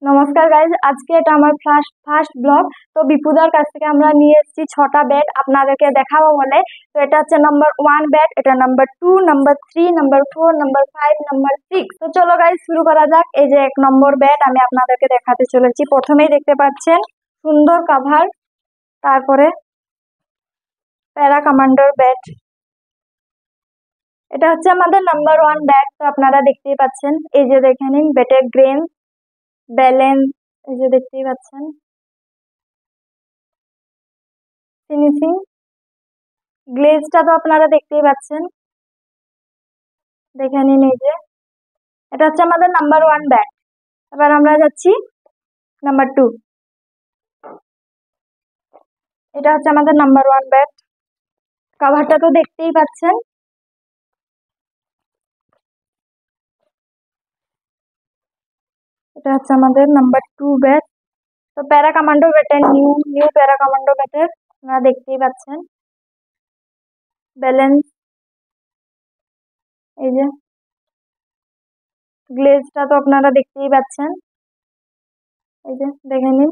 নমস্কার গাইজ, আজকে এটা আমার ফার্স্ট ব্লগ। তো বিপুদার কাছ থেকে আমরা নিয়ে এসেছি 6টা ব্যাট আপনাদেরকে দেখাবো বলে। তো এটা হচ্ছে নাম্বার 1 ব্যাট, এটা number 2, number 3, number 4, number 5, number 6। তো চলো গাইজ শুরু করা যাক। এই যে 1 নম্বর ব্যাট আমি আপনাদেরকে দেখাতে চলেছি। প্রথমেই দেখতে পাচ্ছেন সুন্দর কাভার, তারপরে প্যারা কমান্ডোর ব্যাট। এটা হচ্ছে আমাদের নাম্বার 1 ব্যাট। তো আপনারা দেখতেই পাচ্ছেন, এই যে দেখে নিন ব্যাটের গ্রেন, ব্যালেন্স, এই যে দেখতেই পাচ্ছেন ফিনিশিং, গ্লেজটা তো আপনারা দেখতেই পাচ্ছেন, দেখে নিন। এই যে এটা হচ্ছে আমাদের নাম্বার 1 ব্যাট। এবার আমরা যাচ্ছি নাম্বার 2। এটা হচ্ছে আমাদের নাম্বার 1 ব্যাট। কাভারটা তো দেখতেই পাচ্ছেন। এটা হচ্ছে আমাদের নাম্বার 2 ব্যাট। তো প্যারা কমান্ডো ব্যাটের নিউ প্যারা কমান্ডো ব্যাটের আপনারা দেখতেই পাচ্ছেন ব্যালেন্স, এই যে গ্লেজটা তো আপনারা দেখতেই পাচ্ছেন, এই যে দেখে নিন।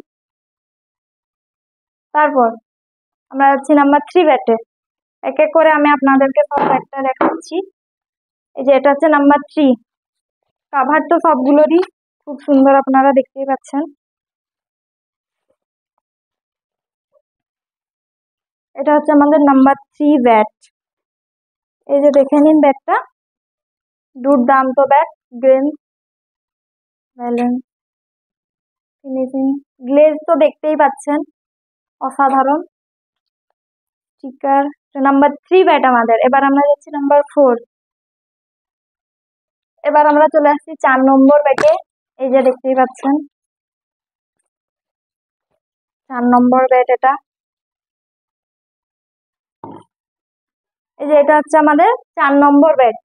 তারপর আমরা যাচ্ছি নাম্বার 3 ব্যাটে। এক এক করে আমি আপনাদেরকে সব ব্যাটটা দেখাচ্ছি। এই যে এটা হচ্ছে নাম্বার 3। কাভার তো সবগুলোরই খুব সুন্দর, আপনারা দেখতেই পাচ্ছেন। এটা হচ্ছে আমাদের নাম্বার 3 ব্যাট। এই যে দেখে নিন ব্যাটটা, দুর্দান্ত bat. Grain, balance, finishing, glaze তো দেখতেই পাচ্ছেন, অসাধারণ। স্টিকার। নাম্বার 3 ব্যাট আমাদের। এবার আমরা যাচ্ছি নাম্বার 4। এবার আমরা চলে আসছি 4 নম্বর ব্যাটে। এই যে দেখতেই পাচ্ছেন 4 নম্বর ব্যাট এটা। এই যে এটা হচ্ছে আমাদের 4 নম্বর ব্যাট।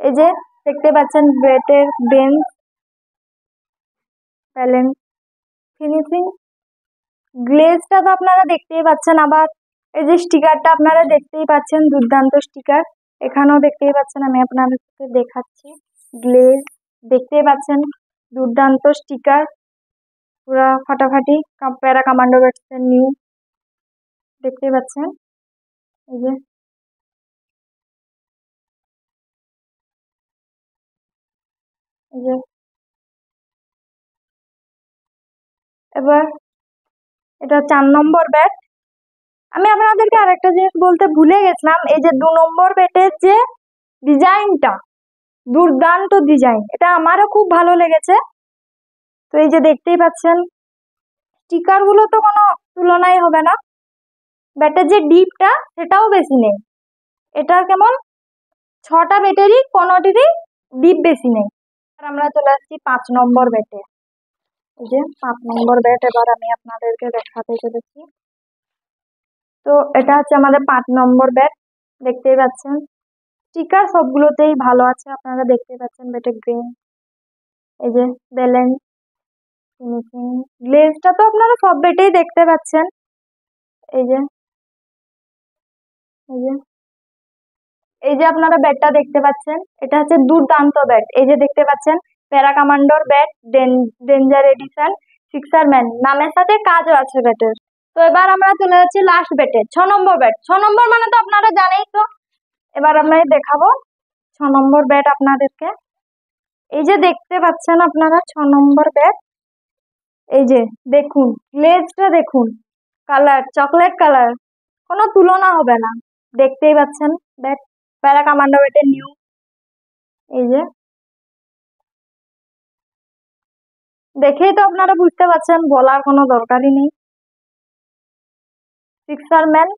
এই যে দেখতে পাচ্ছেন ব্যাটের বেঞ্চ, ব্যালেন্স, ফিনিশিং, গ্লেজটা তো আপনারা দেখতেই পাচ্ছেন। আবার এই যে স্টিকারটা আপনারা দেখতেই পাচ্ছেন, দুর্দান্ত স্টিকার। এখানেও দেখতেই পাচ্ছেন, আমি আপনাদেরকে দেখাচ্ছি। গ্লেজ দেখতেই পাচ্ছেন, দুর্দান্ত স্টিকার, পুরা ফাটাফাটি। প্যারা কমান্ডো ব্যাটসের নিউ দেখতেই পাচ্ছেন, এই যে এই যে। এবার এটা 4 নম্বর ব্যাট। আমি আপনাদেরকে আরেকটা জিনিস বলতে ভুলে গেছিলাম। এই যে 2 নম্বর ব্যাটের যে ডিজাইনটা, দুর্দান্ত ডিজাইন, এটা আমারও খুব ভালো লেগেছে। তো এই যে দেখতেই পাচ্ছেন, স্টিকার গুলো তো কোনো তুলনাই হবে না। ব্যাটের যে ডিপটা সেটাও বেশি নেই। এটা কেমন 6টা ব্যাটেরই কোনোটিরই ডিপ বেশি নেই। আর আমরা চলে আসছি 5 নম্বর ব্যাটে। এই যে 5 নম্বর ব্যাট এবার আমি আপনাদেরকে দেখাতে চলেছি। তো এটা হচ্ছে আমাদের 5 নম্বর ব্যাট। দেখতেই পাচ্ছেন স্টিকার সবগুলোতেই ভালো আছে, আপনারা দেখতেই পাচ্ছেন। ব্যাটের গ্রেন, এই যে ব্যালেন্স, ফিনিশিং, গ্লেজটা তো আপনারা সব ব্যাটেই দেখতে পাচ্ছেন। এই যে এই যে এই যে আপনারা ব্যাটটা দেখতে পাচ্ছেন, এটা হচ্ছে দুর্দান্ত ব্যাট। এই যে দেখতে পাচ্ছেন প্যারা কমান্ডোর ব্যাট, ডেঞ্জার এডিশন, সিক্সার ম্যান নামের সাথে কাজও আছে ব্যাটের। তো এবার আমরা চলে যাচ্ছি লাস্ট ব্যাটে, 6 নম্বর ব্যাট। 6 নম্বর মানে তো আপনারা জানেই। তো এবার আমরা দেখাবো 6 নম্বর ব্যাট আপনাদেরকে। এই যে দেখতে পাচ্ছেন আপনারা 6 নম্বর ব্যাট। এই যে দেখুন গ্লেজটা, দেখুন কালার, চকলেট কালার, কোনো তুলনা হবে না। দেখতেই পাচ্ছেন ব্যাট, প্যারা কমান্ডো ব্যাটের নিউ। এই যে দেখেই তো আপনারা বুঝতে পারছেন, বলার কোনো দরকারই নেই। সিক্সার ম্যান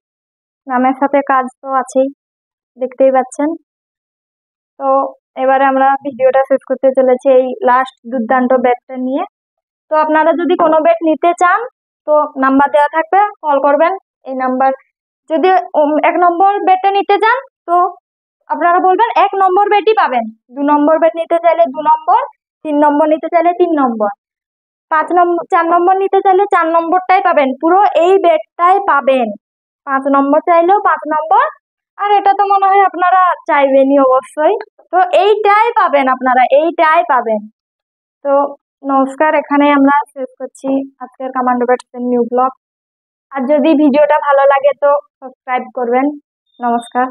নামের সাথে কাজ তো আছেই, দেখতেই পাচ্ছেন। তো এবারে আমরা ভিডিওটা শেষ করতে চলেছি এই লাস্ট দুর্দান্ত ব্যাটটা নিয়ে। তো আপনারা যদি কোনো ব্যাট নিতে চান তো নাম্বার দেওয়া থাকবে, কল করবেন এই নাম্বার। যদি 1 নম্বর ব্যাটটা নিতে চান তো আপনারা বলবেন 1 নম্বর ব্যাটই পাবেন। 2 নম্বর ব্যাট নিতে চাইলে 2 নম্বর, 3 নম্বর নিতে চাইলে 3 নম্বর, 5 নম্বর, 4 নম্বর নিতে চাইলে 4 নম্বরটাই পাবেন, পুরো এই ব্যাটটাই পাবেন। 5 নম্বর চাইলেও 5 নম্বর, আর এটা তো মনে হয় আপনারা চাইবেনই অবশ্যই। তো এইটাই পাবেন, আপনারা এইটাই পাবেন। তো নমস্কার, এখানে আমরা শেষ করছি আজকের কমান্ডো ব্যাটসের নিউ ব্লগ। আর যদি ভিডিওটা ভালো লাগে তো সাবস্ক্রাইব করবেন। নমস্কার।